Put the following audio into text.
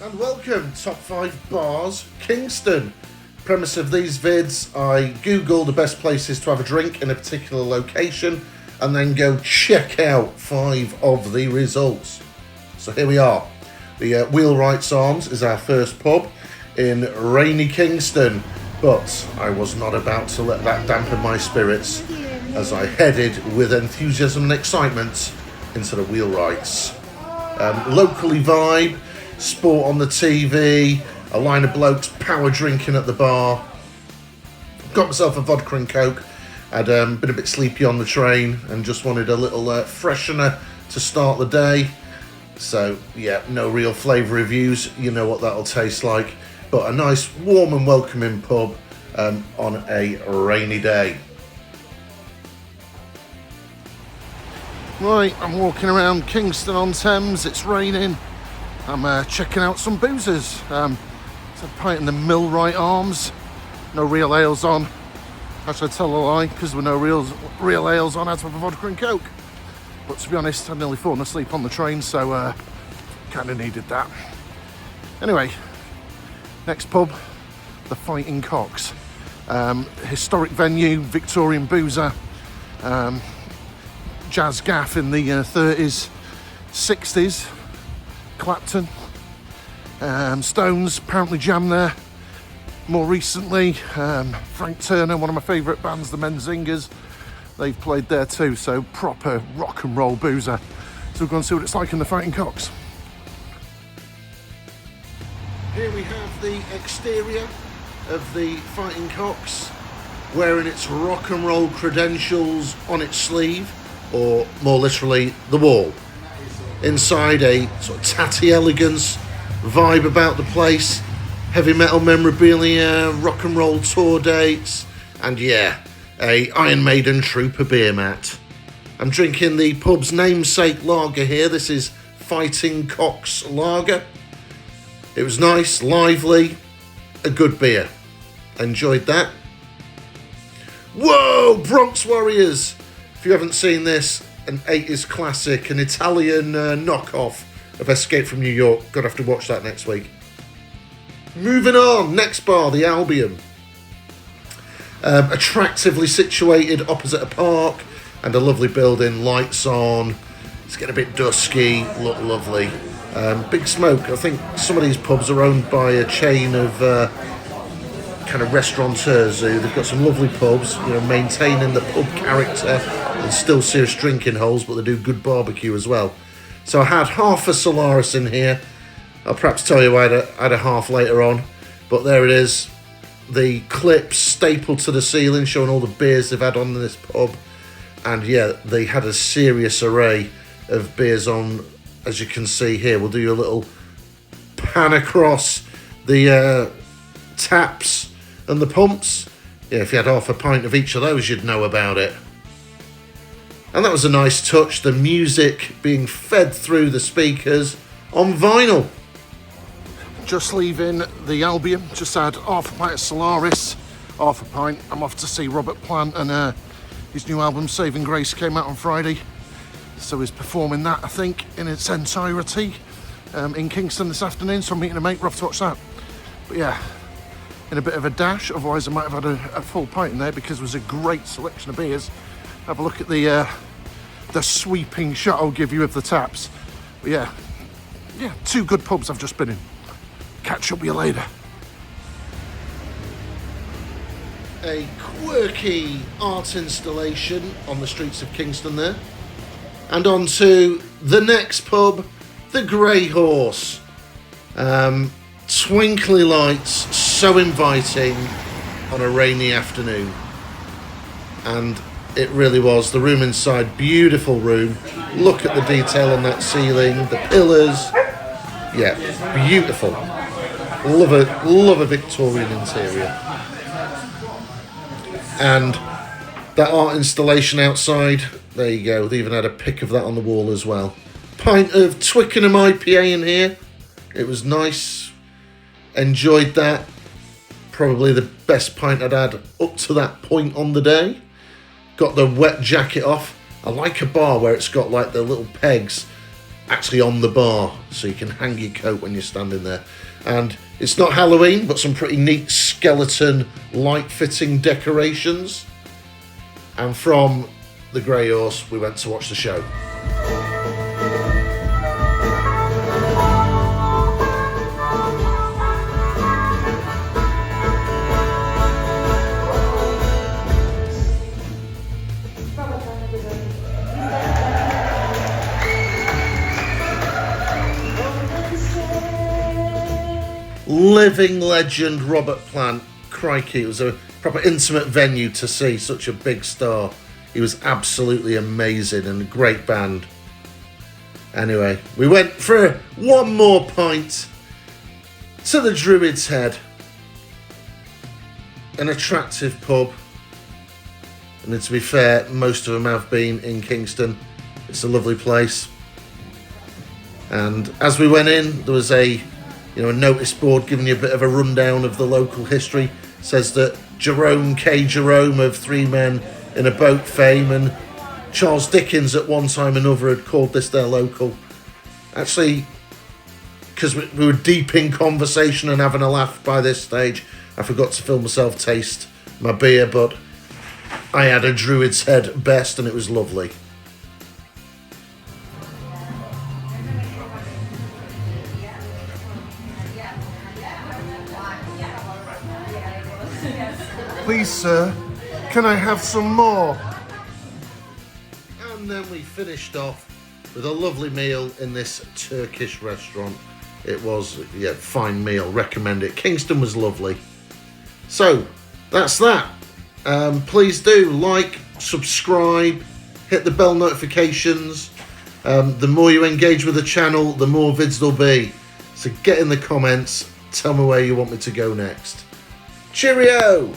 And welcome, Top 5 Bars, Kingston. Premise of these vids, I Google the best places to have a drink in a particular location and then go check out 5 of the results. So here we are. The Wheelrights Arms is our first pub in rainy Kingston, but I was not about to let that dampen my spirits as I headed with enthusiasm and excitement into the Wheelrights. Locally vibe, sport on the TV, a line of blokes power drinking at the bar. Got myself a vodka and coke. I'd been a bit sleepy on the train and just wanted a little freshener to start the day. So yeah, no real flavour reviews, you know what that'll taste like, but a nice warm and welcoming pub on a rainy day. Right, I'm walking around Kingston-on-Thames, it's raining. I'm checking out some boozers. It's a pint in the Wheelrights Arms. No real ales on. Actually, I tell a lie, because there were no real ales on, I had to have a vodka and coke. But to be honest, I'd nearly fallen asleep on the train, so kind of needed that. Anyway, next pub, the Fighting Cocks. Historic venue, Victorian boozer. Jazz gaff in the 30s, 60s. Clapton. Stones apparently jammed there. More recently, Frank Turner, one of my favourite bands, the Menzingers, they've played there too, so proper rock and roll boozer. So we'll go and see what it's like in the Fighting Cocks. Here we have the exterior of the Fighting Cocks, wearing its rock and roll credentials on its sleeve, or more literally, the wall. Inside, a sort of tatty elegance vibe about the place, heavy metal memorabilia, rock and roll tour dates, and yeah, a Iron Maiden Trooper beer mat. I'm drinking the pub's namesake lager here. This is Fighting Cocks Lager. It was nice, lively, a good beer. Enjoyed that. Whoa, Bronx Warriors! If you haven't seen this, an 80s classic, an Italian knockoff of Escape from New York. Gonna have to watch that next week. Moving on, next bar, the Albion. Attractively situated opposite a park and a lovely building, lights on. It's getting a bit dusky, look lovely. Big smoke. I think some of these pubs are owned by a chain of kind of restaurateurs who they've got some lovely pubs, you know, maintaining the pub character and still serious drinking holes, but they do good barbecue as well. So I had half a Solaris in here. I'll perhaps tell you I had a half later on, but there it is. The clips stapled to the ceiling showing all the beers they've had on in this pub. And yeah, they had a serious array of beers on, as you can see here. We'll do you a little pan across the taps and the pumps. Yeah, if you had half a pint of each of those, you'd know about it. And that was a nice touch, the music being fed through the speakers on vinyl. Just leaving the Albion, just had half a pint of Solaris, half a pint. I'm off to see Robert Plant, and his new album Saving Grace came out on Friday. So he's performing that, I think, in its entirety in Kingston this afternoon. So I'm meeting a mate, we're off to watch that. But yeah, in a bit of a dash, otherwise I might have had a full pint in there because it was a great selection of beers. Have a look at the sweeping shot I'll give you of the taps. But yeah, 2 good pubs I've just been in. Catch up with you later. A quirky art installation on the streets of Kingston there. And on to the next pub, the Grey Horse. Twinkly lights, so inviting on a rainy afternoon. And it really was. The room inside, beautiful room. Look at the detail on that ceiling, the pillars. Yeah, beautiful. Love a Victorian interior. And that art installation outside, there you go. They even had a pic of that on the wall as well. Pint of Twickenham IPA in here. It was nice. Enjoyed that. Probably the best pint I'd had up to that point on the day. Got the wet jacket off. I like a bar where it's got like the little pegs actually on the bar, so you can hang your coat when you're standing there. And it's not Halloween, but some pretty neat skeleton light fitting decorations. And from the Grey Horse, we went to watch the show. Living legend Robert Plant, crikey, it was a proper intimate venue to see such a big star. He was absolutely amazing and a great band. Anyway, we went for one more pint to the Druids Head, an attractive pub, and to be fair, most of them have been in Kingston. It's a lovely place. And as we went in, there was a notice board giving you a bit of a rundown of the local history. It says that Jerome K Jerome of Three Men in a Boat fame and Charles Dickens at one time or another had called this their local. Actually, because we were deep in conversation and having a laugh by this stage, I forgot to film myself taste my beer, but I had a Druid's Head best and it was lovely. Please, sir, can I have some more? And then we finished off with a lovely meal in this Turkish restaurant. It was, fine meal, recommend it. Kingston was lovely. So, that's that. Please do like, subscribe, hit the bell notifications. The more you engage with the channel, the more vids there'll be. So get in the comments, tell me where you want me to go next. Cheerio!